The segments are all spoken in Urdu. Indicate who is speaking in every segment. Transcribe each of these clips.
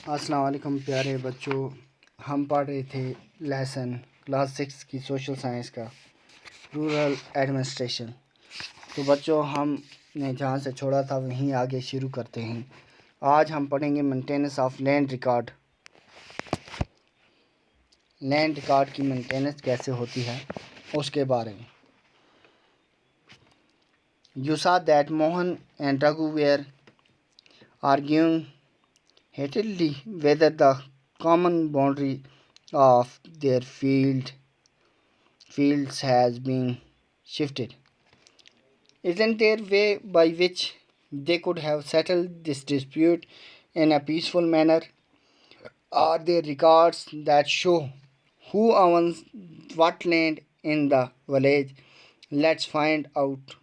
Speaker 1: السلام علیکم پیارے بچوں، ہم پڑھ رہے تھے لیسن کلاس 6 کی سوشل سائنس کا رورل ایڈمنسٹریشن۔ تو بچوں ہم نے جہاں سے چھوڑا تھا وہیں آگے شروع کرتے ہیں۔ آج ہم پڑھیں گے maintenance of land record. Land record کی مینٹیننس کیسے ہوتی ہے اس کے بارے میں۔ You saw that Mohan and Raghu were arguing heatedly whether the common boundary of their fields has been shifted. Isn't there a way by which they could have settled this dispute in a peaceful manner? Are there records that show who owns what land in the village? Let's find out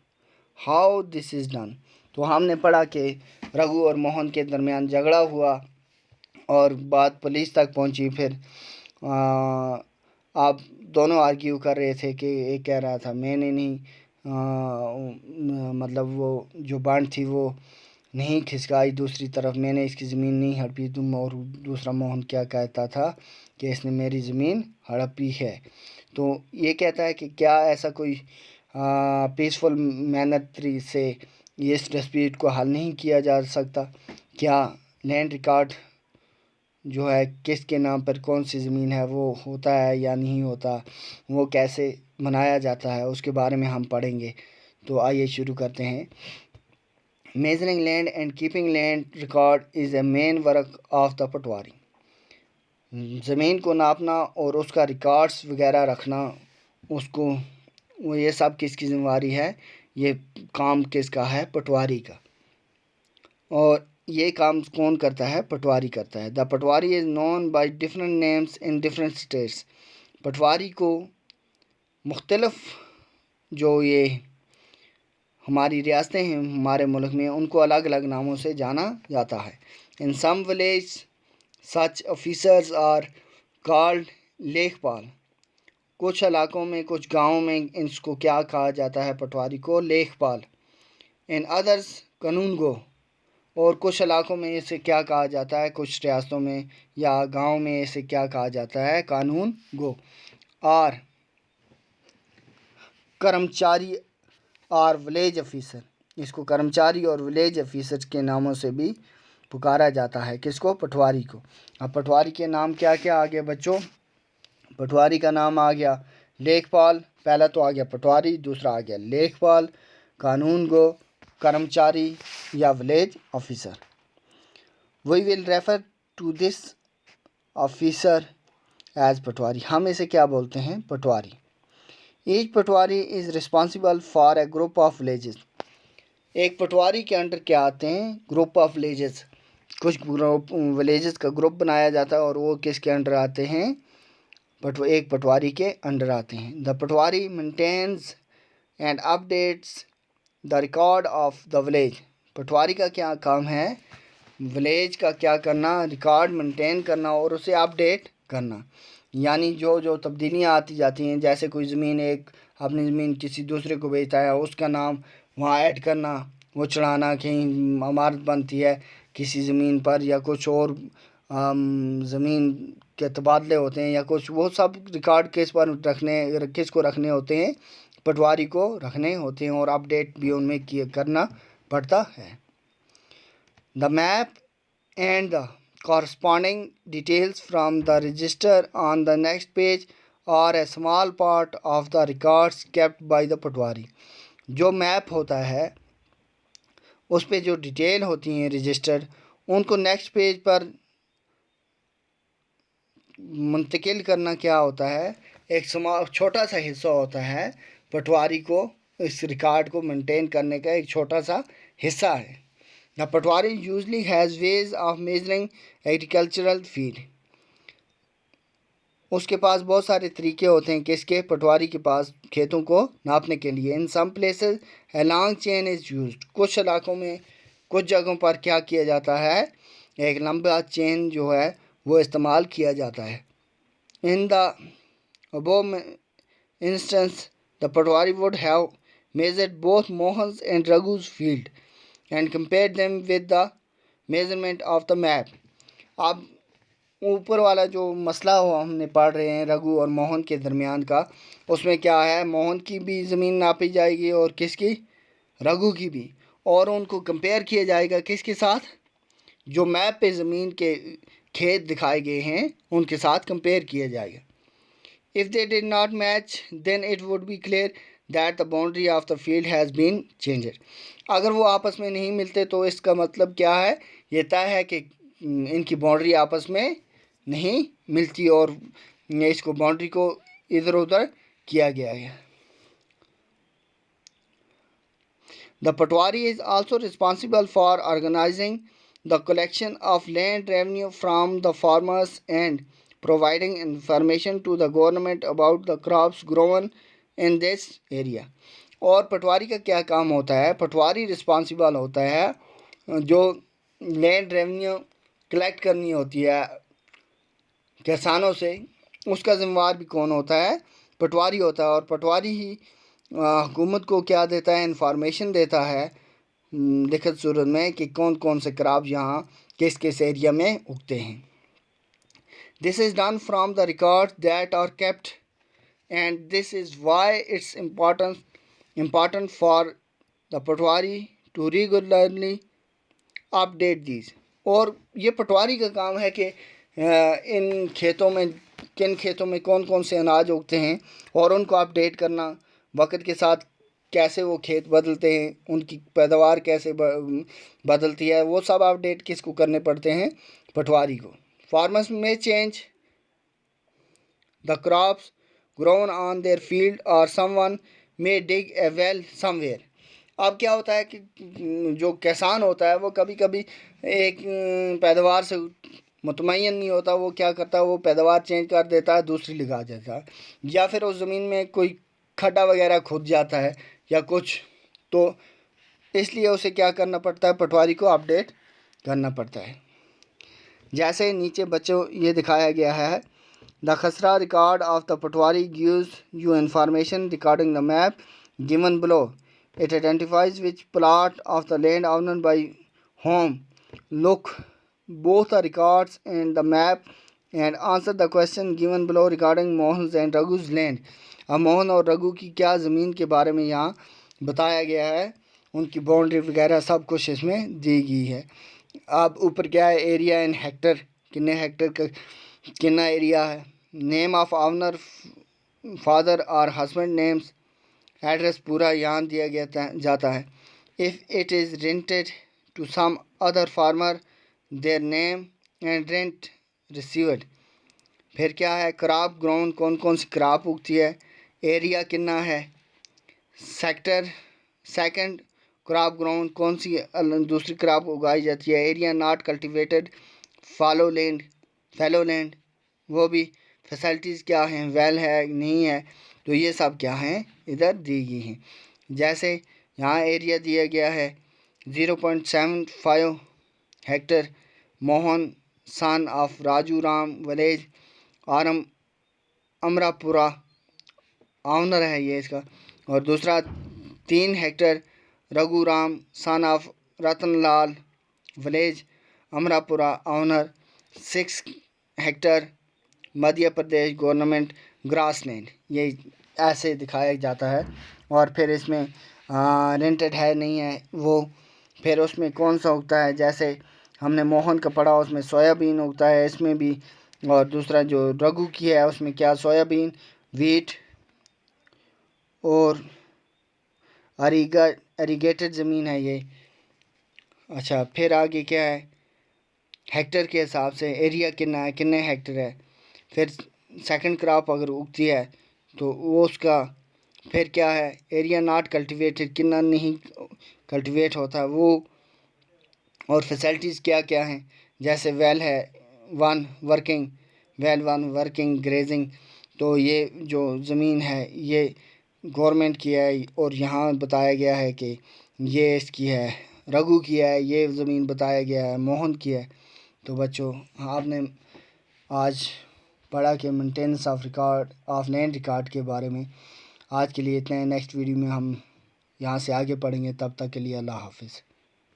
Speaker 1: how this is done. تو ہم نے پڑھا کہ رگھو اور موہن کے درمیان جھگڑا ہوا اور بات پولیس تک پہنچی۔ پھر آپ دونوں آرگیو کر رہے تھے کہ ایک کہہ رہا تھا میں نے نہیں مطلب وہ جو بانڈ تھی وہ نہیں کھسکائی، دوسری طرف میں نے اس کی زمین نہیں ہڑپی تم، اور دوسرا موہن کیا کہتا تھا کہ اس نے میری زمین ہڑپی ہے۔ تو یہ کہتا ہے کہ کیا ایسا کوئی پیسفل مینر سے اس ڈسپیوٹ کو حل نہیں کیا جا سکتا؟ کیا لینڈ ریکارڈ جو ہے کس کے نام پر کون سی زمین ہے وہ ہوتا ہے یا نہیں ہوتا، وہ کیسے بنایا جاتا ہے، اس کے بارے میں ہم پڑھیں گے۔ تو آئیے شروع کرتے ہیں۔ Measuring land and keeping land record is a main work of the patwari. زمین کو ناپنا اور اس کا ریکارڈز وغیرہ رکھنا، اس کو یہ سب کس کی ذمہ داری ہے؟ یہ کام کس کا ہے؟ پٹواری کا۔ اور یہ کام کون کرتا ہے؟ پٹواری کرتا ہے۔ The patwari is known by different names in different states. Patwari کو مختلف جو یہ ہماری ریاستیں ہیں ہمارے ملک میں، ان کو الگ الگ ناموں سے جانا جاتا ہے۔ In some village such officers are called Lekhpal. کچھ علاقوں میں، کچھ گاؤں میں اس کو کیا کہا جاتا ہے؟ پٹواری کو لیکھ پال۔ ان ادرس قانون گو۔ اور کچھ علاقوں میں اسے کیا کہا جاتا ہے؟ کچھ ریاستوں میں یا گاؤں میں اسے کیا کہا جاتا ہے؟ قانون گو۔ اور کرمچاری اور ولیج آفیسر، اس کو کرمچاری اور ولیج آفیسر کے ناموں سے بھی پکارا جاتا ہے۔ کس کو؟ پٹواری کو۔ اب پٹواری کے نام کیا کیا آگے بچوں؟ پٹواری کا نام آ گیا لیکھ پال، پہلا تو آ گیا پٹواری، دوسرا آ گیا لیکھ پال، قانون گو، کرمچاری یا village officer. We will refer to this officer as patwari. ہم اسے کیا بولتے ہیں؟ Patwari. Each patwari is responsible for a group of villages. ایک پٹواری کے انڈر کیا آتے ہیں؟ Group of villages. کچھ گروپ ولیجز کا گروپ بنایا جاتا ہے اور وہ کس کے انڈر آتے ہیں؟ ایک پٹواری کے انڈر آتے ہیں۔ The patwari maintains and updates the record of the village. Patwari کا کیا کام ہے؟ ولیج کا کیا کرنا؟ ریکارڈ مینٹین کرنا اور اسے اپ ڈیٹ کرنا۔ یعنی جو تبدیلیاں آتی جاتی ہیں، جیسے کوئی زمین ایک اپنی زمین کسی دوسرے کو بیچتا ہے، اس کا نام وہاں ایڈ کرنا، وہ چڑھانا، کہیں عمارت بنتی ہے کسی زمین پر یا کچھ اور زمین کے تبادلے ہوتے ہیں یا کچھ، وہ سب ریکارڈ کس پر کس کو رکھنے ہوتے ہیں؟ پٹواری کو رکھنے ہوتے ہیں، اور اپ ڈیٹ بھی ان میں کرنا پڑتا ہے۔ The map and the corresponding details from the register on the next page are a small part of the records kept by the patwari. جو میپ ہوتا ہے اس پہ جو ڈیٹیل ہوتی ہیں رجسٹرڈ، ان کو نیکسٹ پیج پر منتقل کرنا کیا ہوتا ہے؟ ایک چھوٹا سا حصہ ہوتا ہے پٹواری کو اس ریکارڈ کو مینٹین کرنے کا، ایک چھوٹا سا حصہ ہے۔ The patwari usually has ways of measuring agricultural field۔ اس کے پاس بہت سارے طریقے ہوتے ہیں کس کے؟ پٹواری کے پاس کھیتوں کو ناپنے کے لیے۔ In some places a long chain is used۔ کچھ علاقوں میں، کچھ جگہوں پر کیا کیا جاتا ہے؟ ایک لمبا چین جو ہے وہ استعمال کیا جاتا ہے۔ In the above instance the patwari would have measured both Mohan's and Raghu's field and compared them with the measurement of the map اب اوپر والا جو مسئلہ ہم نے پڑھ رہے ہیں رگو اور موہن کے درمیان کا، اس میں کیا ہے، موہن کی بھی زمین ناپی جائے گی اور کس کی، رگو کی بھی، اور ان کو کمپیئر کیا جائے گا کس کے ساتھ، جو میپ پہ زمین کے کھیت دکھائے گئے ہیں ان کے ساتھ کمپیئر کیا جائے گا. If they did not match, then it would be clear that the boundary of the field has been changed. اگر وہ آپس میں نہیں ملتے تو اس کا مطلب کیا ہے، یہ طے ہے کہ ان کی باؤنڈری آپس میں نہیں ملتی اور اس کو باؤنڈری کو ادھر ادھر کیا گیا ہے. The Patwari is also responsible for organizing the collection of land revenue from the farmers and providing information to the government about the crops grown in this area. اور پٹواری کا کیا کام ہوتا ہے، پٹواری رسپانسیبل ہوتا ہے جو لینڈ ریونیو کلیکٹ کرنی ہوتی ہے کسانوں سے، اس کا ذمہ وار بھی کون ہوتا ہے، پٹواری ہوتا ہے. اور پٹواری ہی حکومت کو کیا دیتا ہے، انفارمیشن دیتا ہے لکھت صورت میں کہ کون کون سے کراپ یہاں کس کس ایریا میں اگتے ہیں. This is done from the records that are kept, and this is why it's important for the patwari to regularly update these. اور یہ پٹواری کا کام ہے کہ ان کھیتوں میں کن کھیتوں میں کون کون سے اناج اگتے ہیں اور ان کو اپڈیٹ کرنا، وقت کے ساتھ کیسے وہ کھیت بدلتے ہیں، ان کی پیداوار کیسے بدلتی ہے، وہ سب اپڈیٹ کس کو کرنے پڑتے ہیں، پٹواری کو. Farmers may change the crops grown on their field or someone may dig a well somewhere. اب کیا ہوتا ہے کہ جو کسان ہوتا ہے وہ کبھی کبھی ایک پیداوار سے مطمئن نہیں ہوتا، وہ کیا کرتا ہے، وہ پیداوار چینج کر دیتا ہے، دوسری لگا دیتا ہے، یا پھر اس زمین میں کوئی کھڈا وغیرہ کھود جاتا ہے یا کچھ، تو اس لیے اسے کیا کرنا پڑتا ہے، پٹواری کو اپڈیٹ کرنا پڑتا ہے. جیسے نیچے بچوں یہ دکھایا گیا ہے، the khasra record of the patwari gives you information regarding the map given below. It identifies which plot of the land owned by whom. Look both the records and the map and answer the question given below regarding Mohan's and Raghu's land. اب موہن اور رگو کی کیا زمین کے بارے میں یہاں بتایا گیا ہے، ان کی باؤنڈری وغیرہ سب کچھ اس میں دی گئی ہے. اب اوپر کیا ہے، ایریا ان ہیکٹر، کتنے ہیکٹر کا کتنا ایریا ہے، نیم آف آونر، فادر اور ہسبینڈ نیمز، ایڈریس پورا یہاں دیا جاتا ہے. If it is rented to some other farmer, their name and rent received. پھر کیا ہے، کراپ گراؤنڈ، کون کون سی کراپ اگتی ہے، ایریا کتنا ہے، سیکٹر، سیکنڈ کراپ گراؤنڈ کون سی دوسری کراپ اگائی جاتی ہے، area not cultivated, fallow land, وہ بھی فیسلٹیز کیا ہیں، ویل ہے نہیں ہے، تو یہ سب کیا ہیں ادھر دی گئی ہیں. جیسے یہاں ایریا دیا گیا ہے 0.75 hectare, Mohan son of Raju Ram, village Amrapura, owner ہے یہ اس کا. اور دوسرا 3 hectare Raghu Ram son of Ratan Lal, village Amrapura, owner. 6 hectare Madhya Pradesh government grass land. یہ ایسے دکھایا جاتا ہے. اور پھر اس میں رینٹڈ ہے نہیں ہے، وہ پھر اس میں کون سا اگتا ہے، جیسے ہم نے موہن کا پڑھا اس میں سویا بین اگتا ہے اس میں بھی، اور دوسرا جو رگو کی ہے اس میں کیا، سویا بین، ویٹ اور اریگیٹڈ زمین ہے یہ. اچھا پھر آگے کیا ہے، ہیکٹر کے حساب سے ایریا کتنا ہے، کتنے ہیکٹر ہے. پھر سیکنڈ کراپ اگر اگتی ہے تو وہ اس کا پھر کیا ہے، ایریا ناٹ کلٹیویٹڈ، کتنا نہیں کلٹیویٹ ہوتا وہ، اور فیسلٹیز کیا کیا ہیں، جیسے ویل ہے 1 ورکنگ گریزنگ. تو یہ جو زمین ہے یہ گورنمنٹ کی ہے، اور یہاں بتایا گیا ہے کہ یہ اس کی ہے، رگو کی ہے، یہ زمین بتایا گیا ہے موہن کی ہے. تو بچوں آپ نے آج پڑھا کہ مینٹیننس آف لینڈ ریکارڈ کے بارے میں. آج کے لیے اتنا ہے، نیکسٹ ویڈیو میں ہم یہاں سے آگے پڑھیں گے. تب تک کے لیے اللہ حافظ.